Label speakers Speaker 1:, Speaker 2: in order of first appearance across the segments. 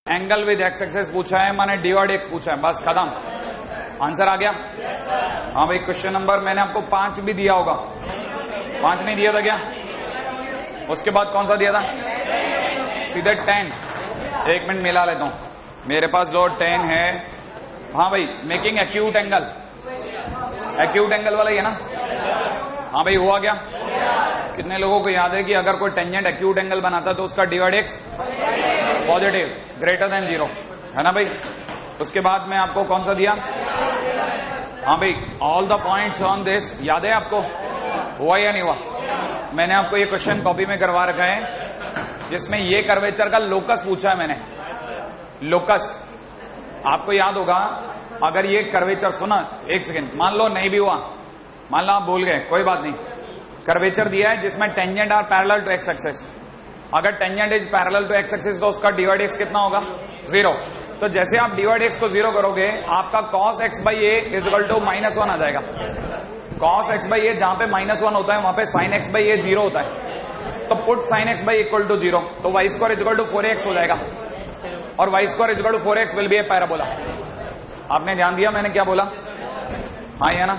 Speaker 1: Angle with x access पूछा है, मैंने डिवाइड एक्स पूछा है, बस खत्म, आंसर आ गया। हाँ भाई, क्वेश्चन नंबर मैंने आपको 5 भी दिया होगा, 5 नहीं दिया था क्या? उसके बाद कौन सा दिया था? सीधे 10। 1 मिनट मिला लेता हूं, मेरे पास जो 10 है। हाँ भाई, making acute angle, acute angle वाला ही है ना? हाँ भाई, हुआ क्या? कितने लोगों को याद है कि अगर कोई टेंजेंट एक्यूट एंगल बनाता तो उसका divide x positive greater than 0 है ना भाई? उसके बाद में आपको कौन सा दिया? हाँ भाई, all the points on this, याद है आपको? हुआ या नहीं हुआ? मैंने आपको ये क्वेश्चन कॉपी में करवा रखा है जिसमें ये कर्वेचर का लोकस पूछा है मैंने, लोकस। आपको याद होगा, अगर ये कर्वेचर, सुना एक सेकेंड, मान लो नहीं भी हुआ, मान लो आप भूल गए, कोई बात नहीं। कर्वेचर दिया है जिसमें tangent are parallel to x axis, अगर tangent is parallel to x axis तो उसका डिवाइड एक्स कितना होगा? 0। तो जैसे आप डिवाइड एक्स को 0 करोगे, आपका cos x by a is equal to -1 आ जाएगा। cos x बाई ए जहां पे -1 होता है वहां पे sin x बाई ए 0 होता है, तो put sin x by equal to 0, तो y square is equal to 4x हो जाएगा, और y square is equal to 4x will be a parabola. आपने ध्यान दिया मैंने क्या बोला? हाँ या ना?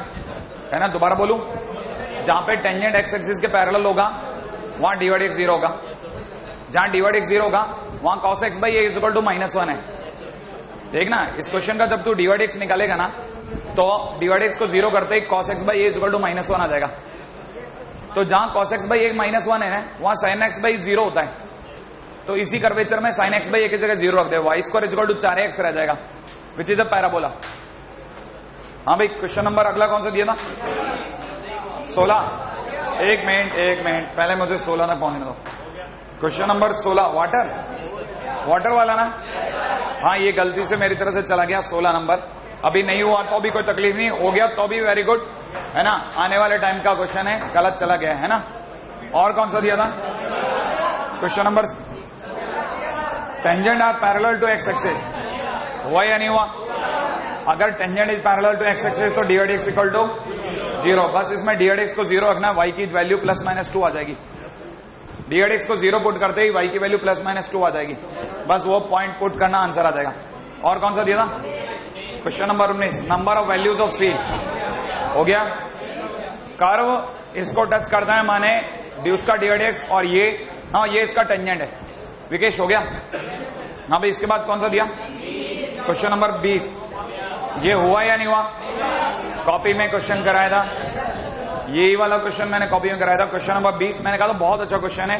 Speaker 1: है ना? दोबारा बोलूं, जहां पे टेंजेंट एक्स एक्सिस के पैरेलल होगा वहां डिवाइड एक्स 0 होगा, जहां डिवाइड एक्स 0 होगा वहां cos x by a is equal to -1 है। देख ना, इस क्वेश्चन का जब तू डिवाइड एक्स निकालेगा ना, तो डिवाइड एक्स को 0 करते ही cos x by a is equal to -1 आ जाएगा। तो जहां cos x बाई ए -1 है वहां sin x बाई 0 होता है, तो इसी कर्वेचर में sin x बाई ए की जगह 0 रख दे, y square is equal to 4x रह जाएगा, विच इज अ पैराबोला। हाँ भाई, क्वेश्चन नंबर अगला कौन सा दिया था? 16। एक मिनट पहले मुझे 16 तक पहुंचने दो। क्वेश्चन नंबर 16 वाटर वाला ना? हाँ, ये गलती से मेरी तरफ से चला गया 16 नंबर। अभी नहीं हुआ तो भी कोई तकलीफ नहीं, हो गया तो भी वेरी गुड, है ना? आने वाले टाइम का क्वेश्चन है, गलत चला गया है ना? और कौन सा दिया था? Question number, tangent are parallel to x axis, हुआ या नहीं हुआ? अगर tangent is parallel to x axis तो डिवाइड एक्स इक्वल टू 0, बस इसमें डिवाइड एक्स को 0 रखना, y की वैल्यू +-2 आ जाएगी। डिवाइड एक्स को 0 पुट करते ही y की वैल्यू +-2 आ जाएगी, बस वो पॉइंट पुट करना, आंसर आ जाएगा। और कौन सा दिया था? Question number 19, number of values of C, हो गया। कर्व इसको टच करता है माने उसका डिवाइड एक्स, और ये, हाँ ये इसका टेंजेंट है, विकेश हो गया। हाँ भाई, इसके बाद कौन सा दिया? क्वेश्चन नंबर 20, ये हुआ या नहीं हुआ? कॉपी में क्वेश्चन कराया था, यही वाला क्वेश्चन मैंने कॉपी में कराया था। क्वेश्चन नंबर 20 मैंने कहा था बहुत अच्छा क्वेश्चन है।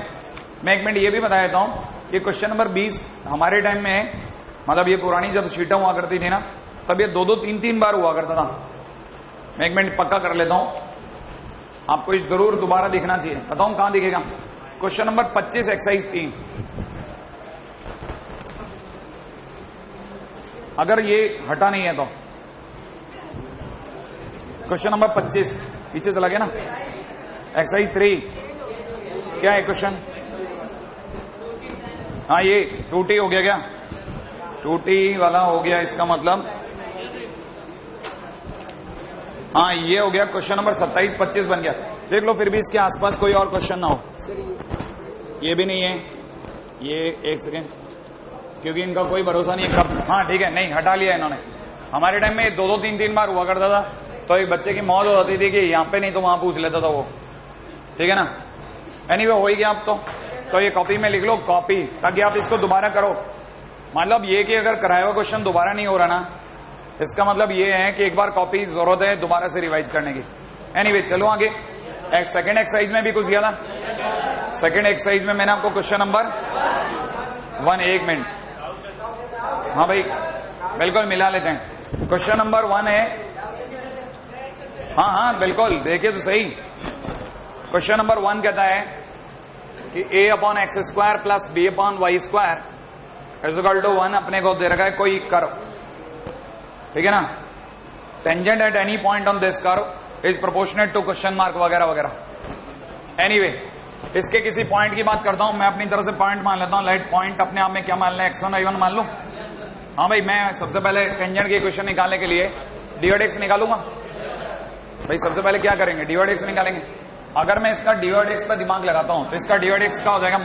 Speaker 1: मैं एक मिनट ये भी बता देता हूं कि क्वेश्चन नंबर 20 हमारे टाइम में, मतलब ये पुरानी जब शीटें हुआ करती थी ना, तब ये 2-2, 3-3 बार हुआ करता था। मैं एक मिनट पक्का कर लेता हूं, आपको जरूर दोबारा दिखना चाहिए, बताऊं कहां दिखेगा? Question number 25 exercise 3। अगर ये हटा नहीं है तो क्वेश्चन नंबर 25 पीछे चला गया ना, एक्सरसाइज 3 क्या है क्वेश्चन? हाँ, ये 2T हो गया क्या? 2T वाला हो गया, इसका मतलब हाँ ये हो गया। क्वेश्चन नंबर 27-25 बन गया। देख लो फिर भी इसके आसपास कोई और क्वेश्चन ना हो। ये भी नहीं है, ये एक सेकेंड, क्योंकि इनका कोई भरोसा नहीं है कब। हाँ ठीक है, नहीं हटा लिया इन्होंने। हमारे टाइम में 2-2, 3-3 बार हुआ करता था, तो एक बच्चे की मौत हो जाती थी कि यहाँ पे नहीं तो वहां पूछ लेता था वो, ठीक है ना? एनीवे हो ही गया अब तो ये कॉपी में लिख लो, कॉपी, ताकि आप इसको दोबारा करो। मतलब ये कि अगर कराया हुआ क्वेश्चन दोबारा नहीं हो रहा ना, इसका मतलब ये है कि एक बार कॉपी जरूरत है दोबारा से रिवाइज करने की। एनीवे चलो आगे। सेकेंड एक्सरसाइज में भी कुछ दिया था। सेकेंड एक्सरसाइज में मैंने आपको क्वेश्चन नंबर 1, 1 मिनट, हाँ भाई बिल्कुल मिला लेते हैं। क्वेश्चन नंबर 1 है, हाँ बिल्कुल देखिए तो सही। क्वेश्चन नंबर 1 कहता है कि a/x² + b/y² is equal to 1 अपने को दे रखा है कोई कर्व, ठीक है ना? Tangent at any point on this curve is proportionate to question mark वगैरह वगैरह। एनीवे, इसके किसी पॉइंट की बात करता हूं मैं, अपनी तरफ से पॉइंट मान लेता हूं। लाइट पॉइंट अपने आप में क्या मान लें? x1 y1 मान लूं। हाँ भाई, मैं सबसे पहले टेंजेंट की इक्वेशन निकालने के लिए डिवाइड एक्स निकालूंगा। भाई सबसे पहले क्या करेंगे? डिवाइड एक्स निकालेंगे। अगर मैं इसका डिवाइड एक्स पर दिमाग लगाता हूं तो इसका डिवाइड एक्स का हो जाएगा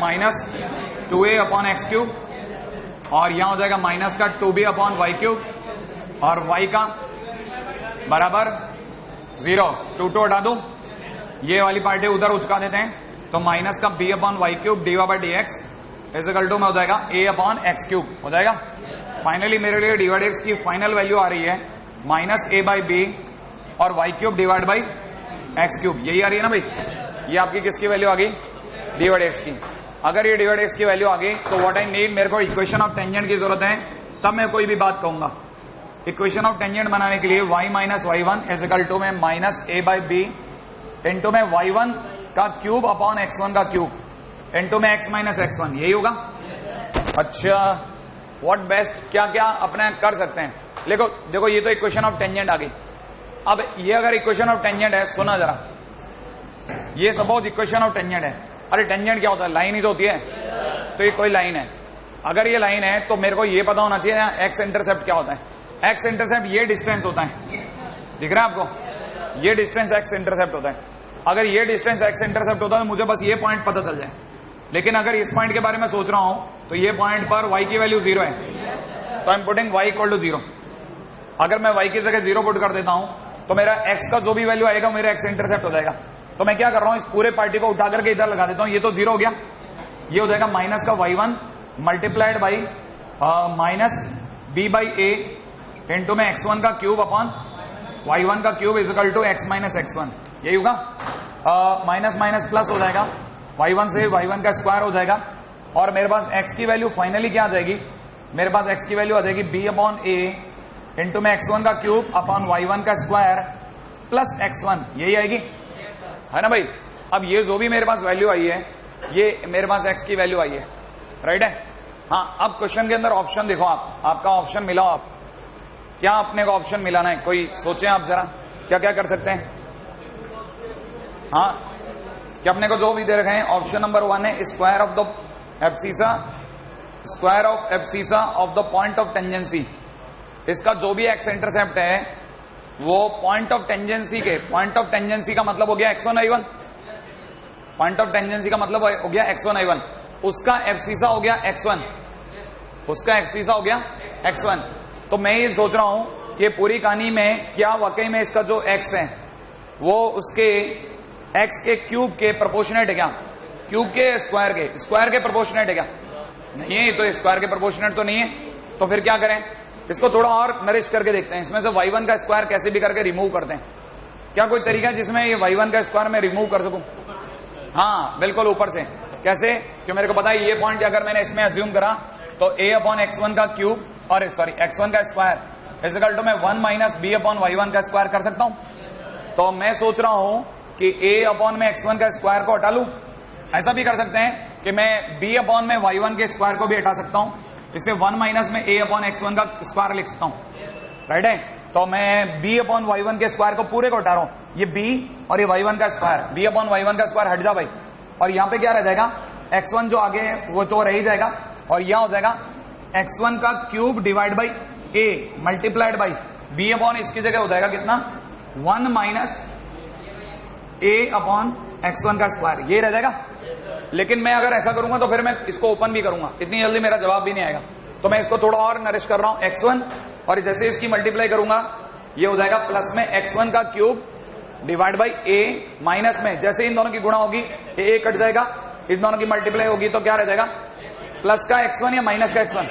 Speaker 1: -2a/x³ और यहां हो जाएगा माइनस का 2b अपॉन वाई क्यूब, और y का बराबर 0, 2 हटा दो, ये वाली पार्टी उधर उचका देते हैं, तो माइनस का b upon y cube dy by d x is equal to में हो जाएगा a अपॉन एक्स क्यूब हो जाएगा। फाइनली मेरे लिए dy बाई एक्स की फाइनल वैल्यू आ रही है माइनस a बाई बी और y cube divide by x cube, यही आ रही है ना भाई। ये आपकी किसकी वैल्यू आ गई? dy बाई एक्स की। अगर ये dy बाई एक्स की वैल्यू आ गई तो व्हाट आई नीड, मेरे को इक्वेशन ऑफ टेंजेंट की जरूरत है, तब मैं कोई भी बात कहूंगा। इक्वेशन ऑफ टेंजेंट बनाने के लिए y minus Y one equal to में minus a by B into में y1 का क्यूब अपॉन x1 का क्यूब इंटू में x माइनस x1, यही होगा। अच्छा, व्हाट बेस्ट, क्या क्या अपने कर सकते हैं। देखो देखो, ये तो इक्वेशन ऑफ टेंजेंट आ गई। अब ये अगर इक्वेशन ऑफ टेंजेंट है, सुना जरा, ये सपोज इक्वेशन ऑफ टेंजेंट है। अरे टेंजेंट क्या होता है? लाइन ही तो होती है। तो ये कोई लाइन है, अगर ये लाइन है तो मेरे को ये पता होना चाहिए ना एक्स इंटरसेप्ट क्या होता है। एक्स इंटरसेप्ट ये डिस्टेंस होता है, दिख रहा है आपको? ये डिस्टेंस एक्स इंटरसेप्ट होता है। अगर ये डिस्टेंस एक्स इंटरसेप्ट होता है तो मुझे बस ये पॉइंट पता चल जाए। लेकिन अगर इस पॉइंट के बारे में सोच रहा हूं तो ये पॉइंट पर y की वैल्यू 0 है, तो I am putting y equal to 0। अगर मैं y की जगह 0 पुट कर देता हूं तो मेरा x का जो भी वैल्यू आएगा मेरा एक्स इंटरसेप्ट हो जाएगा। तो मैं क्या कर रहा हूं, इस पूरे पार्टी को उठा करके इधर लगा देता हूं। ये तो 0 हो गया, ये हो जाएगा माइनस का y1 multiplied by minus b by a into में x1 का क्यूब अपॉन y1 का cube is equal to x minus x1, यही होगा। माइनस माइनस प्लस हो जाएगा, y1 से y1 का स्क्वायर हो जाएगा, और मेरे पास x की वैल्यू फाइनली क्या आ जाएगी, मेरे पास x की वैल्यू आ जाएगी b अपॉन ए इंटू में x1 का क्यूब अपॉन y1 का स्क्वायर प्लस x1, यही आएगी, है ना भाई। अब ये जो भी मेरे पास वैल्यू आई है, ये मेरे पास x की वैल्यू आई है, राइट है। हाँ, अब क्वेश्चन के अंदर ऑप्शन देखो, आपका ऑप्शन मिला, आप क्या अपने को ऑप्शन मिलाना है, कोई सोचे आप जरा क्या क्या कर सकते हैं। हाँ, क्या अपने को जो भी दे रखे हैं, ऑप्शन नंबर 1 है square of the abscissa, square of abscissa of the point of tangency. इसका जो भी एक्स इंटरसेप्ट है वो पॉइंट ऑफ टेंजेंसी के, पॉइंट ऑफ टेंजेंसी का मतलब हो गया x1 y1, point of tangency का मतलब हो गया x1 y1, उसका एब्सिसा हो गया x1, उसका एब्सिसा हो गया x1। तो मैं ये सोच रहा हूं कि पूरी कहानी में क्या वाकई में इसका जो x है वो उसके x के क्यूब के प्रोपोर्शनेट है क्या, क्यूब के स्क्वायर के प्रोपोर्शनेट है क्या? नहीं है, तो स्क्वायर के प्रोपोर्शनेट तो नहीं है। तो फिर क्या करें, इसको थोड़ा और नरिश करके देखते हैं। इसमें से y1 का स्क्वायर कैसे भी करके रिमूव करते हैं। क्या कोई तरीका है जिसमें ये y1 का स्क्वायर मैं रिमूव कर सकूं? हाँ बिल्कुल, ऊपर से। कैसे? कि मेरे को पता है ये पॉइंट अगर मैंने इसमें अज्यूम करा तो a अपॉन x1 का क्यूब, और सॉरी x1 का स्क्वायर इजिकल टू मैं 1 माइनस b अपॉन y1 का स्क्वायर कर सकता हूं। तो मैं सोच रहा हूं कि a अपॉन में x1 का स्क्वायर को हटा लूं। ऐसा भी कर सकते हैं कि मैं b अपॉन में y1 के स्क्वायर को भी हटा सकता हूं, इससे 1 माइनस में a अपॉन x1 का स्क्वायर लिख सकता हूं, राइट है। तो मैं b अपॉन y1 के स्क्वायर को पूरे को हटा रहा हूं, ये b और ये y1 का स्क्वायर, b अपॉन y1 का स्क्वायर हट जा भाई, और यहां पे क्या रह जाएगा, x1 जो आगे है वो तो रह ही जाएगा, और यहां हो जाएगा x1 का cube divide by a multiplied by b upon इसकी जगह हो जाएगा कितना, 1 माइनस a अपॉन x1 का स्क्वायर, ये रह जाएगा। लेकिन मैं अगर ऐसा करूंगा तो फिर मैं इसको ओपन भी करूंगा, इतनी जल्दी मेरा जवाब भी नहीं आएगा। तो मैं इसको थोड़ा और नरिश कर रहा हूं x1, और जैसे इसकी मल्टीप्लाई करूंगा ये हो जाएगा प्लस में x1 का cube divide by a minus में, जैसे इन दोनों की गुणा होगी ये a कट जाएगा, इन दोनों की मल्टीप्लाई होगी तो क्या रह जाएगा, प्लस का x1 या माइनस का x1,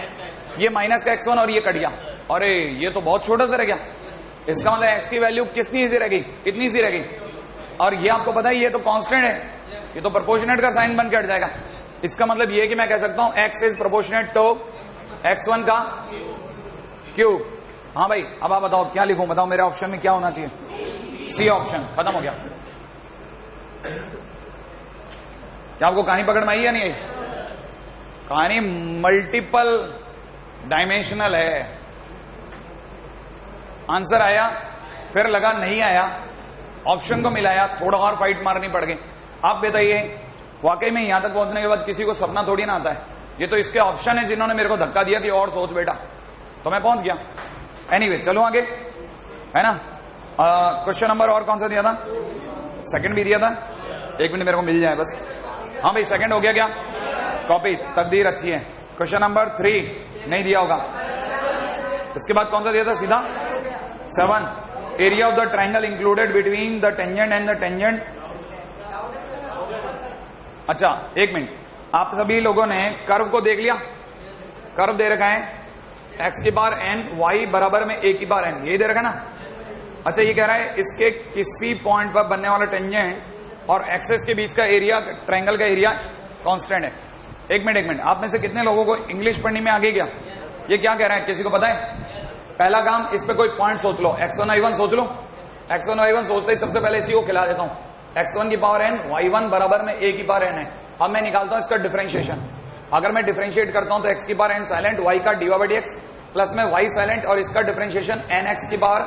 Speaker 1: ये माइनस का x1 और ये कट गया। अरे ये तो बहुत छोटा सा रह गया, इसका मतलब x की वैल्यू कितनी ईजी रह गई, इतनी सी रह गई। और ये आपको पता है ये तो कांस्टेंट है, ये तो प्रोपोर्शनेट का साइन बन के हट जाएगा। इसका मतलब ये कि मैं कह सकता हूं x is proportionate to x1 का क्यूब। हाँ भाई, अब आप बताओ क्या लिखूं, बताओ मेरे ऑप्शन में क्या होना चाहिए, सी ऑप्शन, खत्म हो गया। क्या आपको कहानी पकड़ में आई या नहीं आई? कहानी मल्टीपल डायमेंशनल है। आंसर आया, फिर लगा नहीं आया, ऑप्शन को मिलाया, थोड़ा और फाइट मारनी पड़ गई। आप बताइए, वाकई में यहां तक पहुंचने के बाद किसी को सपना थोड़ी ना आता है। ये तो इसके ऑप्शन है जिन्होंने मेरे को धक्का दिया कि और सोच बेटा, तो मैं पहुंच गया। एनीवे, चलो आगे, है ना। क्वेश्चन नंबर और कौन सा दिया था, सेकंड भी दिया था, एक मिनट मेरे को मिल जाए बस। हाँ भाई, सेकंड हो गया क्या, कॉपी, तकदीर अच्छी है। क्वेश्चन नंबर 3, नहीं दिया होगा। इसके बाद कौन सा दिया था सीधा 7। Area of the triangle included between the tangent and the tangent. अच्छा एक मिनट, आप सभी लोगों ने कर्व को देख लिया? कर्व दे रखा है x की बार n y बराबर में a की बार n, यही दे रखा है ना। अच्छा ये कह रहा है इसके किसी पॉइंट पर बनने वाला टेंजेंट और एक्सेस के बीच का एरिया, ट्रायंगल का एरिया कांस्टेंट है। एक मिनट, आप में से कितने लोगों को इंग्लिश पढ़ने में आगे क्या? ये क्या कह रहा है, किसी को पता है? पहला काम, इस पे कोई पॉइंट सोच लो, x1 y1 सोच लो। x1 y1 सोचते ही सबसे पहले इसी को खिला देता हूं। x1 की पावर n, y1 बराबर में a की पावर n है। अब मैं निकालता हूं इसका डिफरेंशिएशन। अगर मैं डिफरेंशिएट करता हूं तो x की पावर n साइलेंट, y का dy/dx प्लस में y साइलेंट और इसका डिफरेंशिएशन nx की power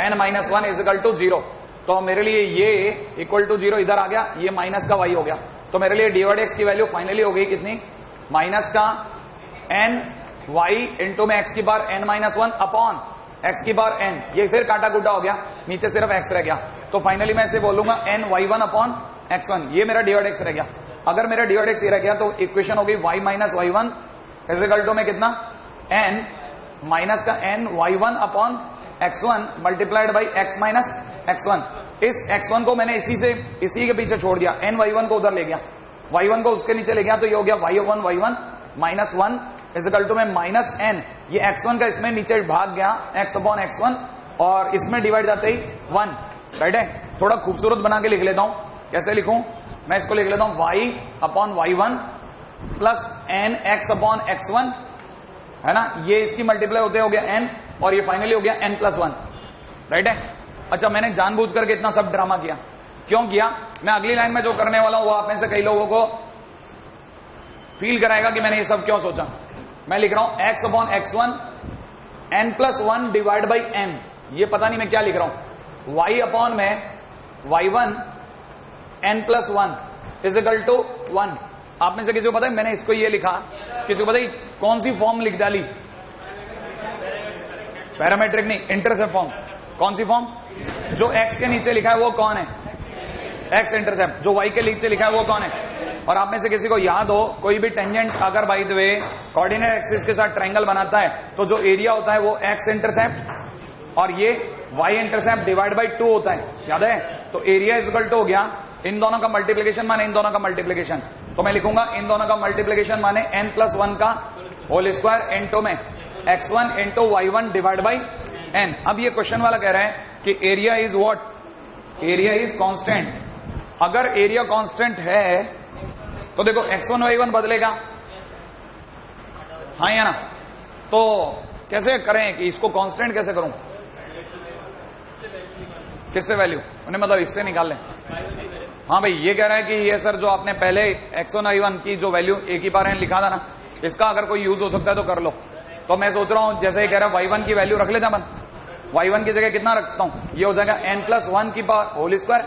Speaker 1: n-1 is equal to 0। तो मेरे लिए ये इक्वल टू 0 इधर आ गया, ये माइनस का y हो गया। तो मेरे लिए dy/dx की वैल्यू फाइनली हो गई कितनी? माइनस का n y इंटू में x की बार n-1 अपॉन x की बार n। ये फिर काटा कुटा हो गया, नीचे सिर्फ x रह गया। तो फाइनली मैं इसे बोलूंगा n y1 अपॉन x1। ये मेरा dy/dx रह गया। अगर मेरा dy/dx ये रह गया तो इक्वेशन हो गई y minus y1 is equal to में कितना? n माइनस का n y1 upon x1 multiplied by x minus x1। इस x1 को मैंने इसी के पीछे छोड़ दिया, n y1 को उधर ले गया, y1 को उसके नीचे ले गया, तो ये हो गया y1 minus 1 is equal to में माइनस n। ये x1 का इसमें नीचे भाग गया x अपॉन x1 और इसमें डिवाइड जाते ही 1। राइट है? थोड़ा खूबसूरत बना के लिख लेता हूं। कैसे लिखूं? मैं इसको लिख लेता हूं y upon y1 plus n x upon x1, है ना। ये इसकी मल्टीप्लाई होते हो गया n और ये फाइनली हो गया n+1। राइट है? अच्छा मैंने जानबूझ करके इतना सब ड्रामा किया, क्यों किया? मैं अगली लाइन में जो करने वाला हूं वो आप में से कई लोगों को फील कराएगा कि मैंने ये सब क्यों सोचा। मैं लिख रहा हूं x upon x1 n+1 divide by n। ये पता नहीं मैं क्या लिख रहा हूं। y अपॉन में y1 n+1 is equal to 1। आप में से किसी को पता है मैंने इसको ये लिखा? किसी को पता है कौन सी फॉर्म लिख डाली? पैरामेट्रिक नहीं, इंटरसेप्ट फॉर्म। कौन सी फॉर्म? जो x के नीचे लिखा है वो कौन है? x intercept. जो y के नीचे लिखा है वो कौन है? और आप में से किसी को याद हो, कोई भी टेंजेंट अगर by the way coordinate axis के साथ ट्रायंगल बनाता है तो जो एरिया होता है वो x इंटरसेप्ट और ये y इंटरसेप्ट डिवाइड बाई 2 होता है, याद है? तो एरिया इज इक्वल टू हो गया इन दोनों का मल्टीप्लीकेशन माने इन दोनों का मल्टीप्लीकेशन। तो मैं लिखूंगा इन दोनों का मल्टीप्लीकेशन माने n+1 का होल स्क्वायर इंटू में x1 into y1 divide by n। अब ये क्वेश्चन वाला कह रहा है कि area is what? Area is constant. अगर एरिया कांस्टेंट है तो देखो x1 y1 बदलेगा, हाँ या ना? तो कैसे करें कि इसको कांस्टेंट कैसे करूं? किससे वैल्यू? उन्हें मतलब इससे निकाल लें। हाँ भाई ये कह रहा है कि ये सर जो आपने पहले x1 y1 की जो वैल्यू a की बार n लिखा था ना, इसका अगर कोई यूज हो सकता है तो कर लो। तो मैं सोच रहा हूं जैसे ये कह रहा है y1 की वैल्यू रख लेते अपन। y1 की जगह कितना रखता हूं? ये हो जाएगा n+1 की पावर होल स्क्वायर,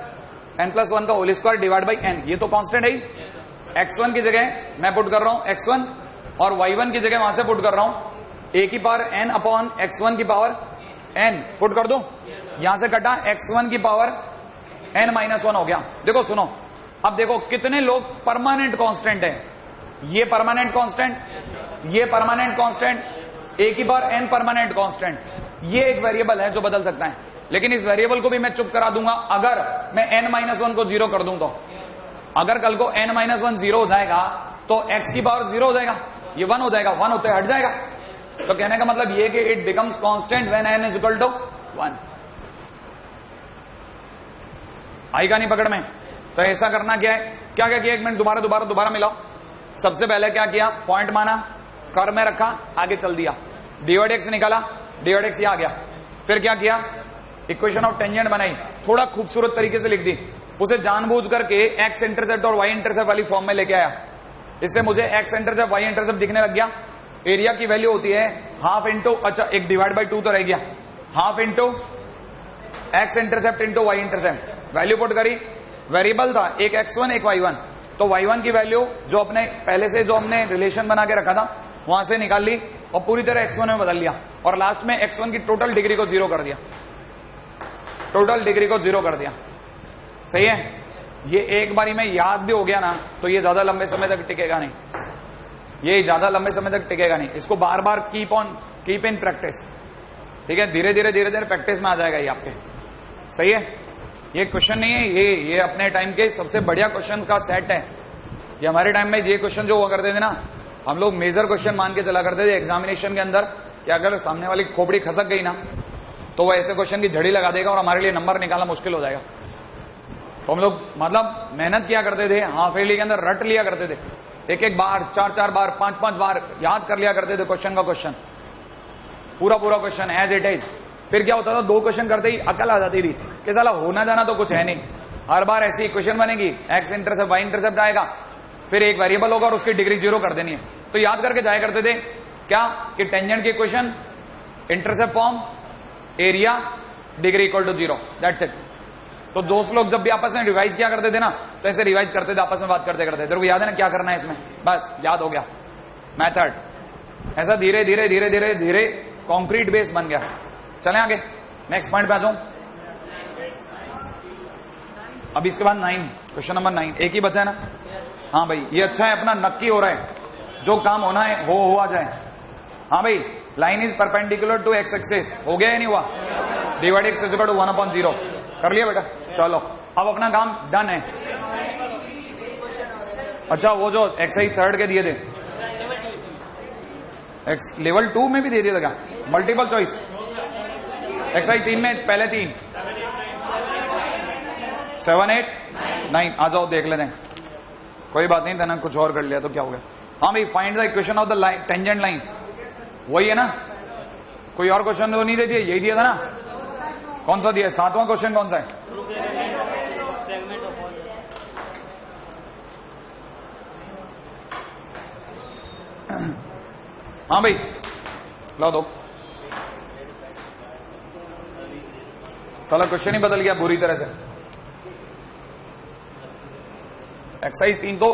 Speaker 1: n+1 का whole square divide by n। ये तो कांस्टेंट है ही। x1 की जगह मैं पुट कर रहा हूं x1 और y1 की जगह वहां से पुट कर रहा हूं a की पावर n अपॉन x1 की पावर n। पुट कर दो, यहां से कटा x1 की पावर n-1 हो गया। देखो सुनो, अब देखो कितने लोग परमानेंट कांस्टेंट है। ये परमानेंट कांस्टेंट, ये परमानेंट कांस्टेंट, a की पावर n परमानेंट कांस्टेंट। ये एक वेरिएबल है जो बदल सकता है, लेकिन इस वेरिएबल को भी मैं चुप करा दूंगा अगर मैं n-1 को 0 कर दूं तो। अगर कल को n-1 0 हो जाएगा तो x की पावर 0 हो जाएगा, ये 1 हो जाएगा, 1 होते हट जाएगा। तो कहने का मतलब ये कि it becomes constant when n is equal to 1। आएगा नहीं पकड़ में? तो ऐसा करना क्या है, क्या क्या किया? एक मिनट दोबारा मिलाओ। सबसे पहले क्या किया? पॉइंट माना, कर्व में रखा, आगे चल दिया, dy/dx निकाला, dy/dx ये आ गया। फिर क्या किया? इक्वेशन ऑफ टेंजेंट बनाई, थोड़ा खूबसूरत तरीके से लिख दी, उसे जानबूझ करके x इंटरसेप्ट और y इंटरसेप्ट वाली फॉर्म में लेके आया। इससे मुझे x इंटरसेप्ट y इंटरसेप्ट दिखने लग गया। एरिया की वैल्यू होती है हाफ इंटू, अच्छा एक डिवाइड बाई 2 तो रह गया, half into x intercept into y intercept. Value put करी, वेरिएबल था एक x1 एक y1, तो y1 की वैल्यू जो अपने पहले से जो हमने रिलेशन बना के रखा था वहां से निकाल ली और पूरी तरह x1 में बदल लिया और लास्ट में x1 की टोटल डिग्री को 0 कर दिया, टोटल डिग्री को 0 कर दिया। सही है? ये एक बारी में याद भी हो गया ना तो ये ज्यादा लंबे समय तक टिकेगा नहीं। ये ज्यादा लंबे समय तक टिकेगा नहीं, इसको बार बार कीप इन प्रैक्टिस, ठीक है। धीरे धीरे प्रैक्टिस में आ जाएगा ये आपके, सही है। ये क्वेश्चन नहीं है, ये अपने टाइम के सबसे बढ़िया क्वेश्चन का सेट है। ये हमारे टाइम में ये क्वेश्चन जो हुआ करते थे ना, हम लोग मेजर क्वेश्चन मान के चला करते थे एग्जामिनेशन के अंदर, कि अगर सामने वाली खोपड़ी खसक गई ना तो वो ऐसे क्वेश्चन की झड़ी लगा देगा और हमारे लिए नंबर निकालना मुश्किल हो जाएगा। तो हम लोग मतलब मेहनत किया करते थे, हाफ ईयरली के अंदर रट लिया करते थे, एक एक बार, चार चार बार, पांच पांच बार याद कर लिया करते थे क्वेश्चन का क्वेश्चन, पूरा क्वेश्चन एज इट इज। फिर क्या होता था, 2 क्वेश्चन करते ही अकल आ जाती थी कि साला होना जाना तो कुछ है नहीं, हर बार ऐसी इक्वेशन बनेगी, एक्स इंटरसेप्ट वाई इंटरसेप्ट आएगा, फिर एक वेरिएबल होगा और उसकी डिग्री 0 कर देनी है। तो याद करके जाया करते थे क्या कि टेंजेंट की equation, intercept form, area, degree equal to 0, that's it. तो दोस्त लोग जब भी आपस में रिवाइज किया करते थे ना, तो ऐसे रिवाइज करते थे, आपस में बात करते करते, तेरे को याद है ना क्या करना है इसमें, बस याद हो गया मेथड। ऐसा धीरे धीरे कॉन्क्रीट बेस बन गया। चलें आगे, नेक्स्ट पॉइंट पे आ जाऊं। अब इसके बाद 9, क्वेश्चन नंबर 9, एक ही बचा है ना। हाँ भाई, ये अच्छा है, अपना नक्की हो रहा है, जो काम होना है हो हुआ जाए। हाँ भाई, line is perpendicular to x axis, हो गया या नहीं हुआ, divide x is equal to 1/0, कर लिया बेटा। चलो अब अपना काम डन है। अच्छा, वो जो एक्सरसाइज 3 के दिए थे, लेवल 2 में भी दे दिया था क्या, मल्टीपल चॉइस। एक्सरसाइज 3 में पहले 3, 7, 8, 9, आ जाओ देख लेते हैं, कोई बात नहीं, मैंने कुछ और कर लिया तो क्या हो गया। हाँ भाई, find the equation of the line, tangent line, वही है ना, कोई और क्वेश्चन तो नहीं दे दिया, यही दिया था ना। कौन सा दिया, 7वां क्वेश्चन कौन सा है, हाँ भाई ला दो। साला क्वेश्चन ही बदल गया बुरी तरह से। एक्सरसाइज 3 तो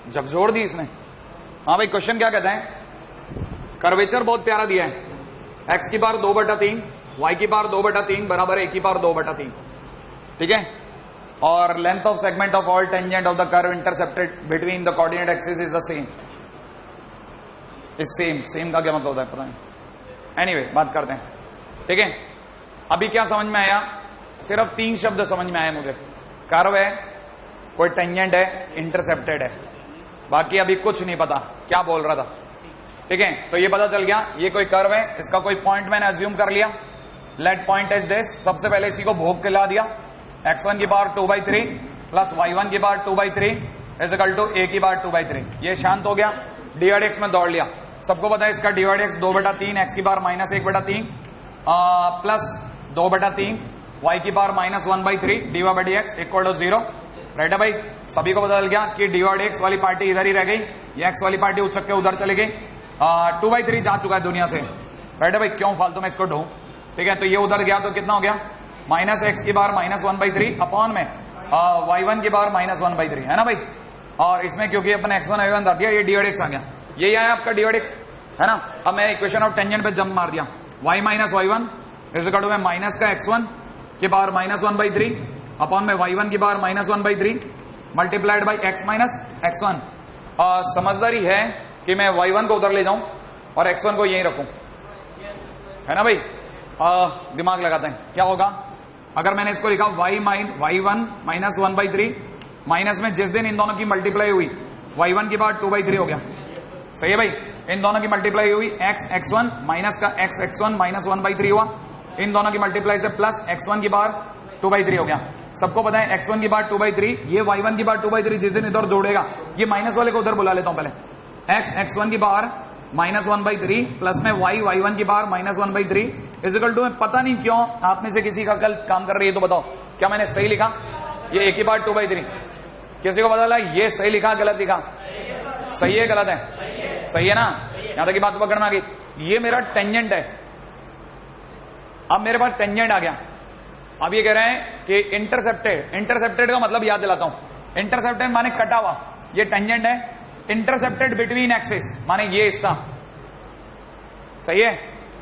Speaker 1: झकझोड़ दी इसने। हाँ भाई, क्वेश्चन क्या कहता है, कर्वेचर बहुत प्यारा दिया है, एक्स की पावर 2/3, वाई की पावर 2/3 बराबर ए की पावर 2/3, ठीक है। और length of segment of all tangent of the curve intercepted between the coordinate axis is the same. इस सेम का क्या मतलब होता है पता नहीं, एनीवे बात करते हैं, ठीक है। अभी क्या समझ में आया, सिर्फ 3 शब्द समझ में आए मुझे, कर्व है, कोई टेंजेंट है, इंटरसेप्टेड है, बाकी अभी कुछ नहीं पता क्या बोल रहा था, ठीक है। तो ये पता चल गया, ये कोई कर्व है, इसका कोई पॉइंट मैंने अज्यूम कर लिया, लेट पॉइंट इज दिस, सबसे पहले इसी को भोग के ला दिया, x1 की पावर 2/3 प्लस y1 की power 2/3 is equal to a की पावर 2/3, ये शांत हो गया। डिवाइड एक्स में दौड़ लिया, सबको पता है इसका डिवाइड एक्स 2/3, x की पावर -1/3 प्लस 2/3, y की power -1/3 dy/dx equal to 0, right है भाई। सभी को पता चल गया कि डिवाइड एक्स वाली पार्टी इधर ही रह गई, ये एक्स वाली पार्टी उछक के उधर चली गई, 2/3 जा चुका है दुनिया से, राइट है भाई, क्यों फालतू में इसको ढूंढ, ठीक है। तो ये उधर गया तो कितना हो गया, -x की पावर -1/3 अपॉन में y1 की पावर -1/3, है ना भाई। और इसमें क्योंकि अपने x1 y1 रख दिया, ये डिवाइड एक्स आ गया, यही आया आपका डिवाइड एक्स, है ना। अब मैं इक्वेशन ऑफ टेंजेंट पे जंप मार दिया, y minus y1 is equal to में माइनस का x1 की पावर -1/3 अपॉन में y1 की power -1/3 multiplied by x minus x1। समझदारी है कि मैं y1 को उधर ले जाऊं और x1 को यहीं रखूं, है ना भाई। दिमाग लगाते हैं, क्या होगा अगर मैंने इसको लिखा y1 -1/3 माइनस में जिस दिन इन दोनों की मल्टीप्लाई हुई y1 की पावर 2/3 हो गया, सही है भाई। इन दोनों की मल्टीप्लाई हुई x1 माइनस का x1 -1/3 हुआ, इन दोनों की मल्टीप्लाई से प्लस x1 की पावर 2/3 हो गया। सबको पता है x1 की पावर 2/3, ये y1 की पावर 2/3 जिस दिन इधर जोड़ेगा, ये माइनस वाले को उधर बुला लेता हूं पहले, x1 की पावर -1/3 प्लस में y1 की पावर -1/3 इज इक्वल टू, पता नहीं क्यों आप में से किसी का कल काम कर रही है तो बताओ क्या मैंने सही लिखा, ये a की पावर 2/3, किसी को पता लगा ये सही लिखा गलत लिखा, सही है गलत है, सही है ना। यहां तक की बात पकड़ना आ गई, ये मेरा टेंजेंट है, अब मेरे पास टेंजेंट आ गया। अब ये कह रहे हैं कि इंटरसेप्टेड का मतलब याद दिलाता हूं, इंटरसेप्टेड माने कटा हुआ, ये टेंजेंट है, इंटरसेप्टेड बिटवीन एक्सिस माने ये हिस्सा, सही है।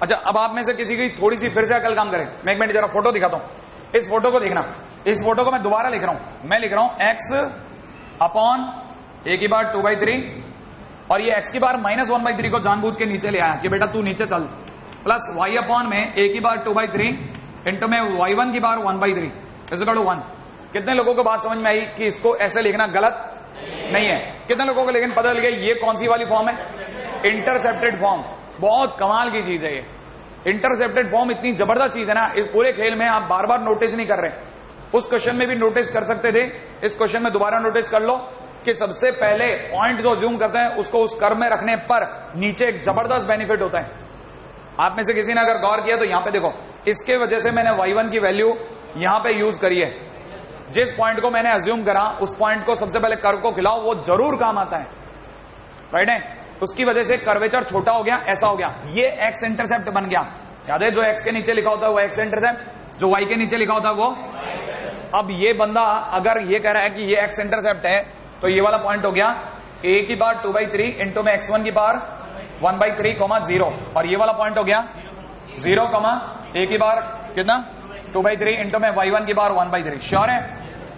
Speaker 1: अच्छा, अब आप में से किसी की थोड़ी सी फिर से अकल काम करे, मैं एक मिनट जरा फोटो दिखाता हूं, इस फोटो को देखना, इस फोटो को मैं दोबारा लिख रहा हूं, मैं लिख रहा हूं x अपॉन a की पावर 2/3 और ये एक्स की बार -1/3 को जानबूझ के नीचे ले आया कि बेटा तू नीचे चल, प्लस y अपॉन में a की बार 2/3 इंटू में y1 की बार 1/3 इक्वल टू 1। कितने लोगों को बात समझ में आई कि इसको ऐसे लिखना गलत नहीं है? कितने लोगों को लेकिन पता चल गया ये कौन सी वाली फॉर्म है? Intercepted form. बहुत कमाल की चीज है ये इंटरसेप्टेड फॉर्म, इतनी जबरदस्त चीज है ना, इस पूरे खेल में आप बार बार नोटिस नहीं कर रहे। उस क्वेश्चन में भी नोटिस कर सकते थे, इस क्वेश्चन में दोबारा नोटिस कर लो कि सबसे पहले पॉइंट जो अज्यूम करते हैं उसको उस कर्व में रखने पर नीचे एक जबरदस्त बेनिफिट होता है। आप में से किसी ने अगर गौर किया तो यहां पे देखो, इसके वजह से मैंने y1 की वैल्यू यहां पे यूज करी है। जिस पॉइंट को मैंने अज्यूम करा उस पॉइंट को सबसे पहले कर्व को खिलाओ, वो जरूर काम आता है, राइट है? उसकी वजह से कर्वेचर छोटा हो गया, ऐसा हो गया, ये एक्स इंटरसेप्ट बन गया। याद है, जो एक्स के नीचे लिखा होता है वो एक्स इंटरसेप्ट, जो वाई के नीचे लिखा होता है वो। अब ये बंदा अगर ये कह रहा है कि ये एक्स इंटरसेप्ट है तो ये वाला पॉइंट हो गया a की बार 2/3 इंटू में x1 की बार 1/3 0, और ये वाला पॉइंट हो गया 0 a की बार कितना 2/3 इंटू में y1 की बार 1/3। श्योर है?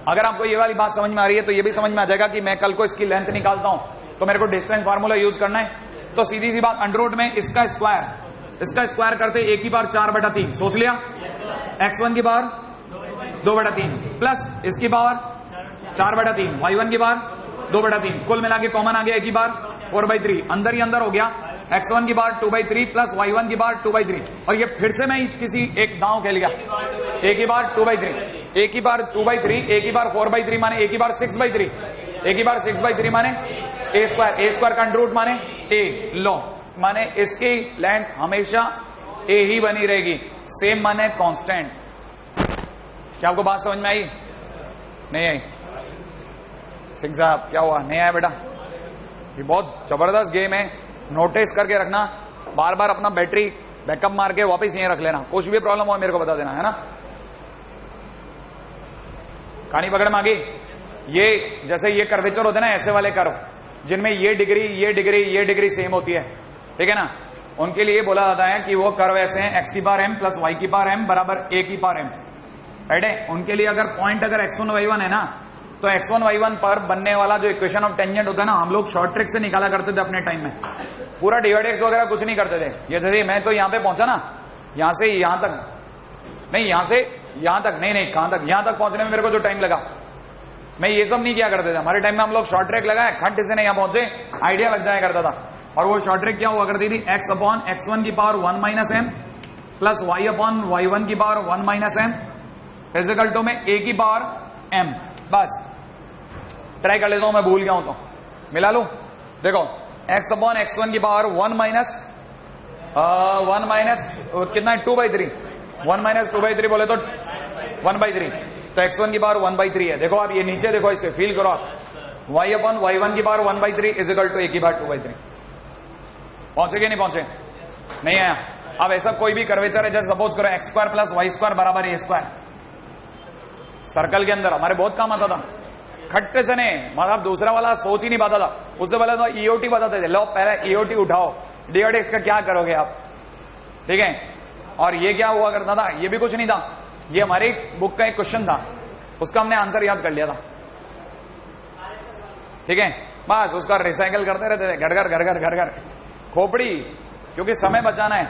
Speaker 1: अगर आपको ये वाली बात समझ में आ रही है तो ये भी समझ में आ जाएगा कि मैं कल को इसकी लेंथ निकालता हूं तो मेरे को डिस्टेंस फार्मूला यूज करना है। तो सीधी सी बात, अंडर रूट में इसका स्क्वायर करते a की बार 4/3, सोच लिया, x1 की बार 2/3 प्लस इसकी बार 4/3, y1 की बार 2/3, कुल मिला के कॉमन आ गया a की बार 4/3, अंदर ही अंदर हो गया x1 की बार 2/3 प्लस y1 की बार 2/3। और ये फिर से मैं किसी एक दांव खेल गया, a की बार 2/3, a की बार 2/3, a की बार 4/3 माने a की बार 6/3, a की बार 6/3 माने a स्क्वायर का अंडर रूट माने a, लो माने इसकी लेंथ हमेशा a ही बनी रहेगी, सेम माने कांस्टेंट। क्या आपको बात समझ में आई? नहीं आई? सिंह साहब क्या हुआ, नहीं आया बेटा? ये बहुत जबरदस्त गेम है, नोटिस करके रखना, बार बार अपना बैटरी बैकअप मार के वापस यहीं रख लेना, कुछ भी प्रॉब्लम हो मेरे को बता देना, है ना? कहानी पकड़ में आ गई? ये जैसे ये कर्वेचर होते हैं ना, ऐसे वाले कर्व जिनमें ये डिग्री सेम होती है, ठीक है ना, उनके लिए बोला जाता है कि वो कर्व ऐसे हैं x की बार m प्लस y की बार m बराबर a की बार m, राइट है? उनके लिए अगर पॉइंट अगर x1 y1 है ना, तो x1 y1 पर बनने वाला जो इक्वेशन ऑफ टेंजेंट होता है ना, हम लोग शॉर्ट ट्रिक से निकाला करते थे अपने टाइम में, पूरा डिवाइडेक्स वगैरह कुछ नहीं करते थे। ये जैसे मैं तो यहाँ पे पहुंचा ना, यहां से यहां तक नहीं, यहां से यहां तक नहीं, कहां तक, यहां तक पहुंचने में मेरे को जो टाइम लगा, मैं ये सब नहीं किया करते थे। हमारे टाइम में हम लोग शॉर्ट ट्रिक लगाए, खट से नहीं यहां पहुंचे, आइडिया लग जाया करता था। और वो शॉर्ट ट्रिक क्या हुआ करती थी, x अपॉन x1 की power 1 - m plus y upon y1 की पावर 1 - m इक्वल टू में a की पावर m। बस ट्राई कर लेता हूं, मैं भूल गया हूं तो मिला लूं। देखो x अपॉन x1 की पावर 1 माइनस कितना है 2/3, 1 - 2/3 बोले तो 1/3, तो x1 की पावर 1/3 है। देखो आप ये नीचे देखो, इसे फील करो आप, y अपॉन y1 की power 1/3 is equal to a की पावर 2/3। पहुंचे कि नहीं पहुंचे? नहीं आया? अब ऐसा कोई भी कर्वेचर है, जैसे सपोज करो x square plus y square बराबर a स्क्वायर, सर्कल के अंदर हमारे बहुत काम आता था, खट्टे से नहीं, मतलब दूसरा वाला सोच ही नहीं पाता था। उससे पहले तो ईओटी बताते थे, लो पहले ईओटी उठाओ, डीओडेक्स का क्या करोगे आप, ठीक है? और ये क्या हुआ करता था, ये भी कुछ नहीं था, ये हमारी बुक का एक क्वेश्चन था, उसका हमने आंसर याद कर लिया था, ठीक है? बस उसका रिसाइकल करते रहते थे, घर घर खोपड़ी, क्योंकि समय बचाना है।